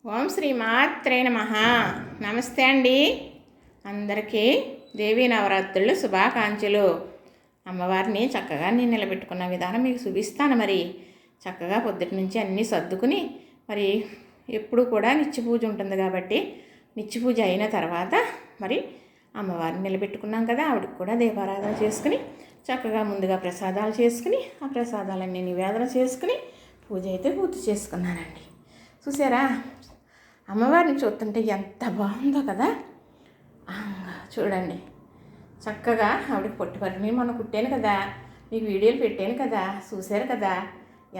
ఓం శ్రీ మాత్రే నమః. నమస్తే అండి. అందరికీ దేవీ నవరాత్రులు శుభాకాంక్షలు. అమ్మవారిని చక్కగా నేను నిలబెట్టుకున్న విధానం మీకు చూపిస్తాను. మరి చక్కగా పొద్దుటి నుంచి అన్నీ సర్దుకుని మరి ఎప్పుడు కూడా నిత్య పూజ ఉంటుంది కాబట్టి నిత్య పూజ అయిన తర్వాత మరి అమ్మవారిని నిలబెట్టుకున్నాం కదా, ఆవిడకి కూడా దీపారాధన చేసుకుని చక్కగా ముందుగా ప్రసాదాలు చేసుకుని ఆ ప్రసాదాలన్నీ నివేదన చేసుకుని పూజ అయితే పూర్తి చేసుకున్నానండి. చూసారా, అమ్మవారిని చూస్తుంటే ఎంత బాగుందో కదా. చూడండి, చక్కగా ఆవిడకి పొట్టి పరిని మనం కుట్టాను కదా, మీకు వీడియోలు పెట్టాను కదా, చూశారు కదా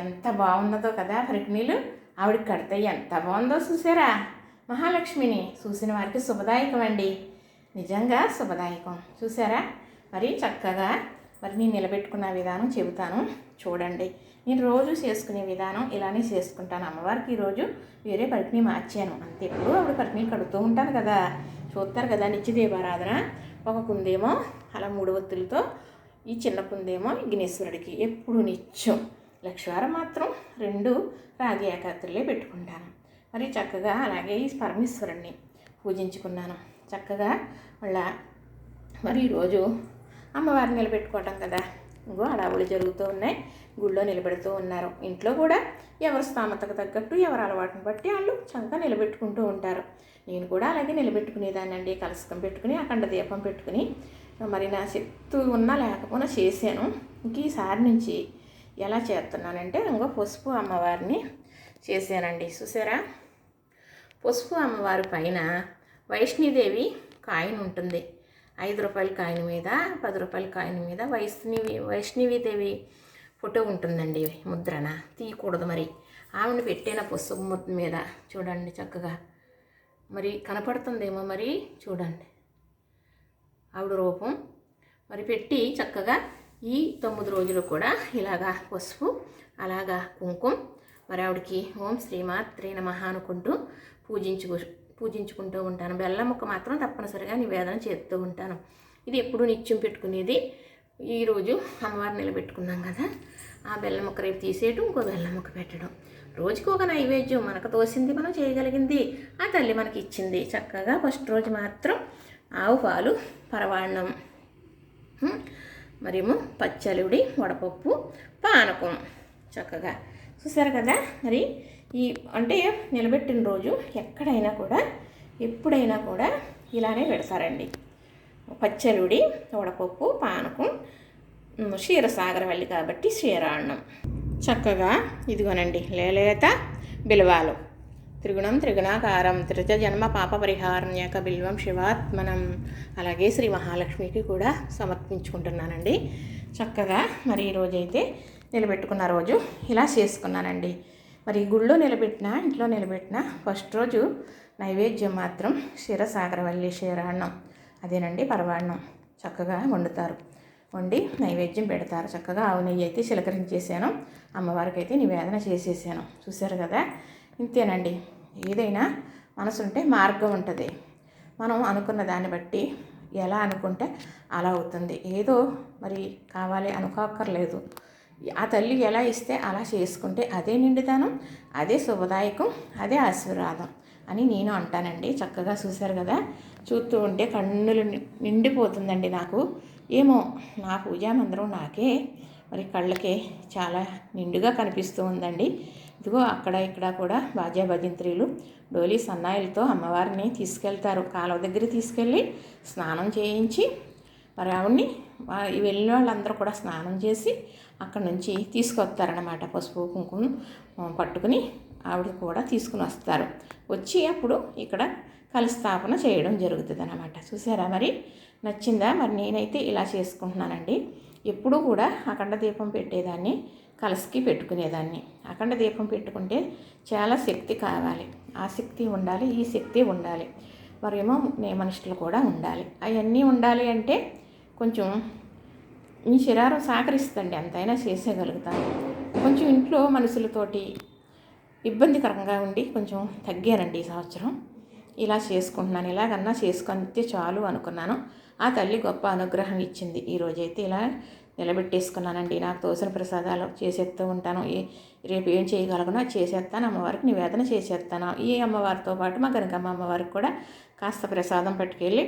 ఎంత బాగున్నదో కదా. పరికిణీలు ఆవిడకి కడితే ఎంత బాగుందో చూసారా. మహాలక్ష్మిని చూసిన వారికి శుభదాయకం అండి, నిజంగా శుభదాయకం. చూసారా, మరి చక్కగా మరి నేను నిలబెట్టుకున్న విధానం చెబుతాను చూడండి. నేను రోజు చేసుకునే విధానం ఇలానే చేసుకుంటాను. అమ్మవారికి ఈరోజు వేరే పరికిణి మార్చాను అంతే. ఎప్పుడు ఆవిడ పరికిణి కడుతూ ఉంటాను కదా, చూస్తారు కదా. నిత్య దీపారాధన ఒక కుందేమో అలా 3 ఒత్తులతో, ఈ చిన్న కుందేమో విఘ్నేశ్వరుడికి ఎప్పుడు నిత్యం. లక్షవారం మాత్రం 2 రాగి ఏకాత్రులే పెట్టుకుంటాను. మరి చక్కగా అలాగే ఈ పరమేశ్వరుణ్ణి పూజించుకున్నాను చక్కగా. మళ్ళా మరి ఈరోజు అమ్మవారిని నిలబెట్టుకోవటం కదా, ఇంకో అడావులు జరుగుతూ ఉన్నాయి, గుళ్ళో నిలబెడుతూ ఉన్నారు. ఇంట్లో కూడా ఎవరి స్థామతకు తగ్గట్టు ఎవరి అలవాటును బట్టి వాళ్ళు చక్కగా నిలబెట్టుకుంటూ ఉంటారు. నేను కూడా అలాగే నిలబెట్టుకునేదానండి. కలశం పెట్టుకుని అఖండ దీపం పెట్టుకుని మరి నా శక్తి ఉన్నా లేకపోయినా చేశాను. ఇంక ఈసారి నుంచి ఎలా చేస్తున్నానంటే ఇంకో పసుపు అమ్మవారిని చేశానండి. చూసారా, పసుపు అమ్మవారి పైన వైష్ణీదేవి కాయిన్ ఉంటుంది. 5 రూపాయల కాయిన్ మీద 10 రూపాయల కాయిన్ మీద వైష్ణవీదేవి ఫోటో ఉంటుందండి. ముద్రణ తీయకూడదు. మరి ఆవిడని పెట్టిన పసుపు ముద్ద మీద చూడండి చక్కగా. మరి కనపడుతుందేమో, మరి చూడండి ఆవిడ రూపం. మరి పెట్టి చక్కగా ఈ 9 రోజులు కూడా ఇలాగా పసుపు అలాగా కుంకుమ మరి ఆవిడకి ఓం శ్రీమాత్రే నమః అనుకుంటూ పూజించుకుంటూ ఉంటాను. బెల్లం ముక్క మాత్రం తప్పనిసరిగా నివేదన చేస్తూ ఉంటాను. ఇది ఎప్పుడు నిత్యం పెట్టుకునేది. ఈరోజు అమ్మవారిని నిలబెట్టుకున్నాం కదా, ఆ బెల్లం ముక్క రేపు తీసేయడం, ఇంకో బెల్లం ముక్క పెట్టడం. రోజుకి ఒక నైవేద్యం, మనకు తోసింది మనం చేయగలిగింది ఆ తల్లి మనకి ఇచ్చింది. చక్కగా ఫస్ట్ రోజు మాత్రం ఆవు పాలు, పరవాన్నం, మరేమో పచ్చలివిడి, వడపప్పు, పానకం చక్కగా. చూసారు కదా. మరి ఈ అంటే నిలబెట్టిన రోజు ఎక్కడైనా కూడా ఎప్పుడైనా కూడా ఇలానే పెడతారండి. పచ్చడివిడి, వడపప్పు, పానకం, క్షీరసాగరవల్లి కాబట్టి క్షీరాన్నం చక్కగా. ఇదిగోనండి లేలేత బిల్వాలు, త్రిగుణం త్రిగుణాకారం త్రిజ జన్మ పాప పరిహారం యొక్క బిల్వం శివాత్మనం. అలాగే శ్రీ మహాలక్ష్మికి కూడా సమర్పించుకుంటున్నానండి చక్కగా. మరి ఈరోజైతే నిలబెట్టుకున్న రోజు ఇలా చేసుకున్నానండి. మరి గుళ్ళో నిలబెట్టినా ఇంట్లో నిలబెట్టినా ఫస్ట్ రోజు నైవేద్యం మాత్రం క్షీరసాగరవల్లి క్షీరాన్నం, అదేనండి పరవాన్నం చక్కగా వండుతారు. వండి నైవేద్యం పెడతారు. చక్కగా ఆవు నెయ్యి అయితే చిలకరించేసాను, అమ్మవారికి అయితే నివేదన చేసేసాను. చూశారు కదా. ఇంతేనండి. ఏదైనా మనసుంటే మార్గం ఉంటుంది. మనం అనుకున్న దాన్ని బట్టి ఎలా అనుకుంటే అలా అవుతుంది. ఏదో మరి కావాలి అనుకోక్కర్లేదు. ఆ తల్లి ఎలా ఇస్తే అలా చేసుకుంటే అదే నిండుదనం, అదే శుభదాయకం, అదే ఆశీర్వాదం అని నేను అంటానండి. చక్కగా చూశారు కదా. చూస్తూ ఉంటే కన్నులు నిండిపోతుందండి నాకు. ఏమో నా పూజా మందిరం నాకే మరి కళ్ళకే చాలా నిండుగా కనిపిస్తూ ఉందండి. ఇదిగో అక్కడ ఇక్కడ కూడా బాజా భజంత్రీలు, డోలీ సన్నాయిలతో అమ్మవారిని తీసుకెళ్తారు. కాలువ దగ్గర తీసుకెళ్ళి స్నానం చేయించి మరి ఆవిడ్ని వెళ్ళిన వాళ్ళందరూ కూడా స్నానం చేసి అక్కడ నుంచి తీసుకొస్తారనమాట. పసుపు కుంకుమ పట్టుకుని ఆవిడ కూడా తీసుకుని వస్తారు. వచ్చి అప్పుడు ఇక్కడ కలస్థాపన చేయడం జరుగుతుంది అనమాట. చూసారా. మరి నచ్చిందా. మరి నేనైతే ఇలా చేసుకుంటున్నానండి. ఎప్పుడూ కూడా అఖండ దీపం పెట్టేదాన్ని, కలశకి పెట్టుకునేదాన్ని. అఖండ దీపం పెట్టుకుంటే చాలా శక్తి కావాలి, ఆ శక్తి ఉండాలి, ఈ శక్తి ఉండాలి, మరేమో నియమనిష్టలు కూడా ఉండాలి. అవన్నీ ఉండాలి అంటే కొంచెం ఈ శరీరం సహకరిస్తుంది, ఎంతైనా చేసేయగలుగుతాను. కొంచెం ఇంట్లో మనుషులతోటి ఇబ్బందికరంగా ఉండి కొంచెం తగ్గానండి ఈ సంవత్సరం. ఇలా చేసుకుంటున్నాను. ఇలాగన్నా చేసుకుంటే చాలు అనుకున్నాను. ఆ తల్లి గొప్ప అనుగ్రహం ఇచ్చింది. ఈరోజైతే ఇలా నిలబెట్టేసుకున్నానండి. నాకు తోసిన ప్రసాదాలు చేసేస్తూ ఉంటాను. రేపు ఏం చేయగలగనో అది చేసేస్తాను, అమ్మవారికి నివేదన చేసేస్తాను. ఈ అమ్మవారితో పాటు మా కనకమ్మ అమ్మవారికి కూడా కాస్త ప్రసాదం పట్టుకెళ్ళి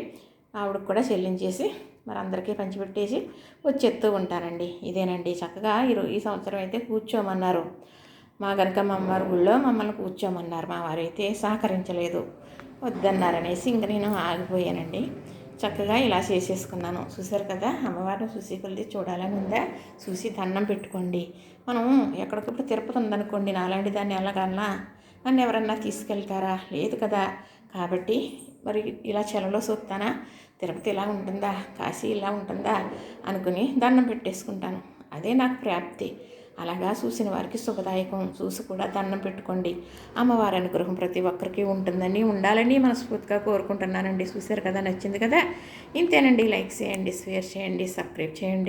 ఆవిడకి కూడా చెల్లించేసి మరి అందరికీ పంచిపెట్టేసి వచ్చేస్తూ ఉంటానండి. ఇదేనండి చక్కగా ఈ సంవత్సరం అయితే కూర్చోమన్నారు. మా కనకమ్మ అమ్మవారి గుళ్ళో మమ్మల్ని కూర్చోమన్నారు. మా వారైతే సహకరించలేదు, వద్దన్నారనేసి ఇంక నేను ఆగిపోయానండి. చక్కగా ఇలా చేసేసుకున్నాను. చూసారు కదా, అమ్మవారిని చూసి కొద్ది చూడాలని ఉందా, చూసి దండం పెట్టుకోండి. మనం ఎక్కడికప్పుడు తిరుపతి ఉందనుకోండి, నాలాంటి దాన్ని ఎలాగన్నా నన్ను ఎవరన్నా తీసుకెళ్తారా? లేదు కదా. కాబట్టి మరి ఇలా చెలలో చూస్తానా, తిరుపతి ఇలా ఉంటుందా, కాశీ ఇలా ఉంటుందా అనుకుని దండం పెట్టేసుకుంటాను. అదే నాకు ప్రాప్తి. అలాగా చూసిన వారికి శుభదాయకం. చూసి కూడా దండం పెట్టుకోండి. అమ్మవారి అనుగ్రహం ప్రతి ఒక్కరికి ఉంటుందని, ఉండాలని మనస్ఫూర్తిగా కోరుకుంటున్నానండి. చూశారు కదా, నచ్చింది కదా. ఇంతేనండి. లైక్ చేయండి, షేర్ చేయండి, సబ్స్క్రైబ్ చేయండి.